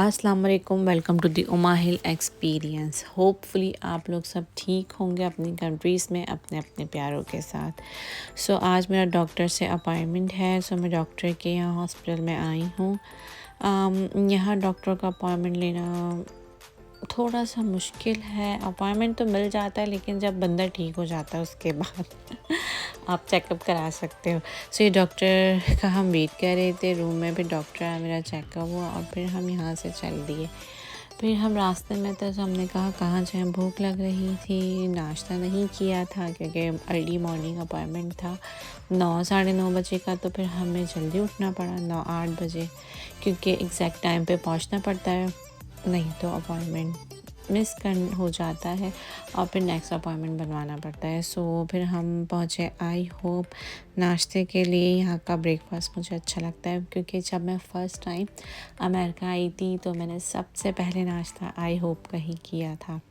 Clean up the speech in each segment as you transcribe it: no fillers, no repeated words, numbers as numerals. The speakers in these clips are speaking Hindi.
अस्सलाम वालेकुम, welcome to the Uma hill experience. Hopefully आप लोग सब ठीक होंगे अपनी कंट्रीज़ में अपने अपने प्यारों के साथ। आज मेरा डॉक्टर से अपॉइंटमेंट है। मैं डॉक्टर के यहाँ हॉस्पिटल में आई हूँ। यहाँ डॉक्टर का अपॉइंटमेंट लेना थोड़ा सा मुश्किल है। अपॉइंटमेंट तो मिल जाता है, लेकिन जब बंदा ठीक हो जाता है उसके बाद आप चेकअप करा सकते हो। ये डॉक्टर का हम वेट कर रहे थे। रूम में भी डॉक्टर आया, मेरा चेकअप हुआ और फिर हम यहाँ से चल दिए। फिर हम रास्ते में थे तो हमने कहा कहाँ जाएँ, भूख लग रही थी। नाश्ता नहीं किया था क्योंकि अर्ली मॉर्निंग अपॉइंटमेंट था 9 साढ़े 9 बजे का। तो फिर हमें जल्दी उठना पड़ा 9-8 बजे, क्योंकि एग्जैक्ट टाइम पे पहुँचना पड़ता है, नहीं तो अपॉइंटमेंट मिस कर हो जाता है और फिर नेक्स्ट अपॉइंटमेंट बनवाना पड़ता है। फिर हम पहुँचे आई होप नाश्ते के लिए। यहाँ का ब्रेकफास्ट मुझे अच्छा लगता है, क्योंकि जब मैं फ़र्स्ट टाइम अमेरिका आई थी तो मैंने सबसे पहले नाश्ता आई होप का ही किया था।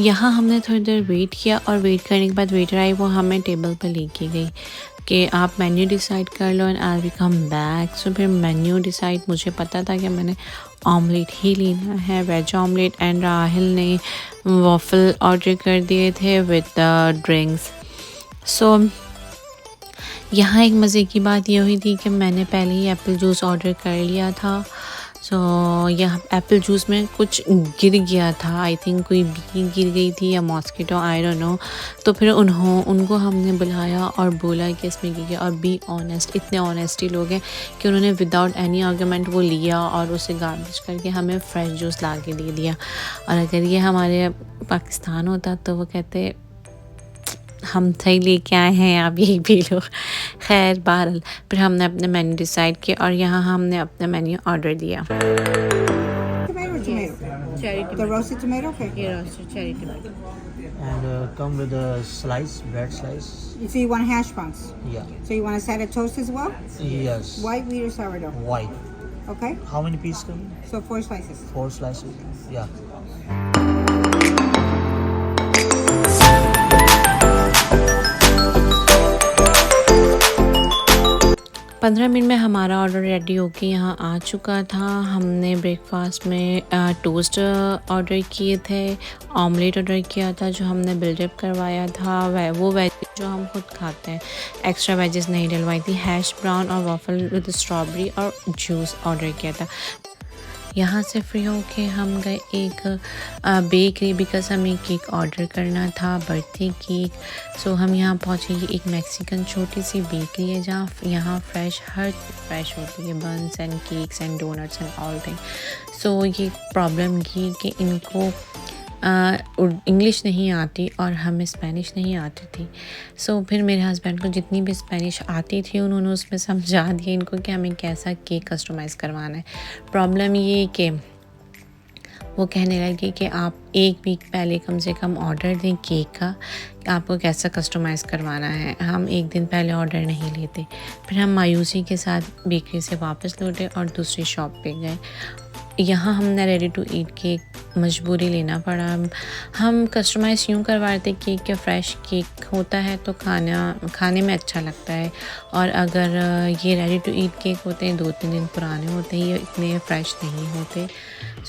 यहाँ हमने थोड़ी देर वेट किया और वेट करने के बाद वेटर आई, वो हमें टेबल पर लेके गई कि आप मेन्यू डिसाइड कर लो and I will come back. फिर मेन्यू डिसाइड, मुझे पता था कि मैंने ऑमलेट ही लेना है, वेज ऑमलेट, एंड राहिल ने वॉफल ऑर्डर कर दिए थे विद ड्रिंक्स। यहाँ एक मज़े की बात ये हुई थी कि मैंने पहले ही एप्पल जूस ऑर्डर कर लिया था। यहाँ एप्पल जूस में कुछ गिर गया था, आई थिंक कोई बी गिर गई थी या मॉस्किटो, आई डोंट नो। तो फिर उनको हमने बुलाया और बोला कि इसमें गिर गया। और बी ऑनेस्ट, इतने ऑनेस्टी लोग हैं कि उन्होंने विदाउट एनी आर्गुमेंट वो लिया और उसे गार्बेज करके हमें फ्रेश जूस ला के दे दिया। और अगर ये हमारे पाकिस्तान होता तो वो कहते हम सही लेके आए हैं, आप यही पी लो। खैर बहरहाल फिर हमने अपने मेन्यू डिसाइड किया और यहाँ हमने अपना मेन्यू ऑर्डर दिया। The roasted tomato? Okay. Yeah, roasted cherry tomato. And come with a slice, bread slice. So you want hash browns? Yeah. So you want a side of toast as well? Yes. White, wheat, or sourdough? White. Okay. How many pieces come? So 4 slices. 4 slices. Yeah. 15 minute में हमारा ऑर्डर रेडी होके यहाँ आ चुका था। हमने ब्रेकफास्ट में टोस्ट ऑर्डर किए थे, ऑमलेट ऑर्डर किया था जो हमने बिल्डअप करवाया था, वो वेज जो हम खुद खाते हैं, एक्स्ट्रा वेजेस नहीं डलवाई थी, हैश ब्राउन और वॉफल विद स्ट्रॉबेरी और जूस ऑर्डर किया था। यहाँ से फ्री होके हम गए एक बेकरी, बिकॉज हमें केक ऑर्डर करना था, बर्थडे केक। हम यहाँ पहुँचे। ये एक मैक्सिकन छोटी सी बेकरी है जहाँ यहाँ हर फ्रेश होती है, buns and cakes and donuts and all thing. ये प्रॉब्लम ये कि इनको इंग्लिश नहीं आती और हमें स्पेनिश नहीं आती थी। फिर मेरे हस्बैंड को जितनी भी स्पेनिश आती थी उन्होंने उसमें समझा दिया इनको कि हमें कैसा केक कस्टमाइज़ करवाना है। प्रॉब्लम ये कि वो कहने लगे कि आप एक वीक पहले कम से कम ऑर्डर दें केक का, आपको कैसा कस्टमाइज़ करवाना है। हम एक दिन पहले ऑर्डर नहीं लेते। फिर हम मायूसी के साथ बेकरी से वापस लौटे और दूसरी शॉप पे गए। यहाँ हमने रेडी टू ईट केक मजबूरी लेना पड़ा। हम कस्टमाइज़ यूँ करवा रहे थे केक के फ्रेश केक होता है तो खाने में अच्छा लगता है, और अगर ये रेडी टू ईट केक होते हैं 2-3 दिन पुराने होते हैं, ये इतने फ्रेश नहीं होते।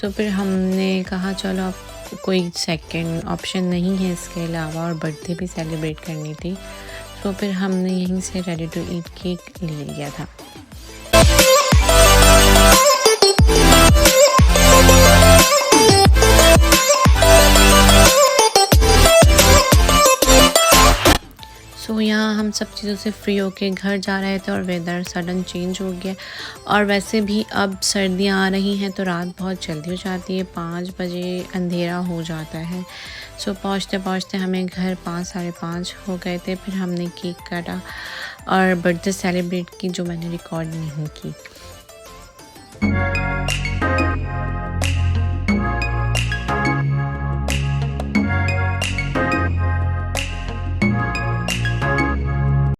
फिर हमने कहा चलो अब कोई सेकंड ऑप्शन नहीं है इसके अलावा, और बर्थडे भी सेलिब्रेट करनी थी। फिर हमने यहीं से रेडी टू ईट केक ले लिया था। यहाँ हम सब चीज़ों से फ्री होके घर जा रहे थे और वेदर सडन चेंज हो गया, और वैसे भी अब सर्दियाँ आ रही हैं तो रात बहुत जल्दी हो जाती है, 5 बजे अंधेरा हो जाता है। पहुँचते पहुँचते हमें घर 5-5:30 हो गए थे। फिर हमने केक काटा और बर्थडे सेलिब्रेट की जो मैंने रिकॉर्ड नहीं की।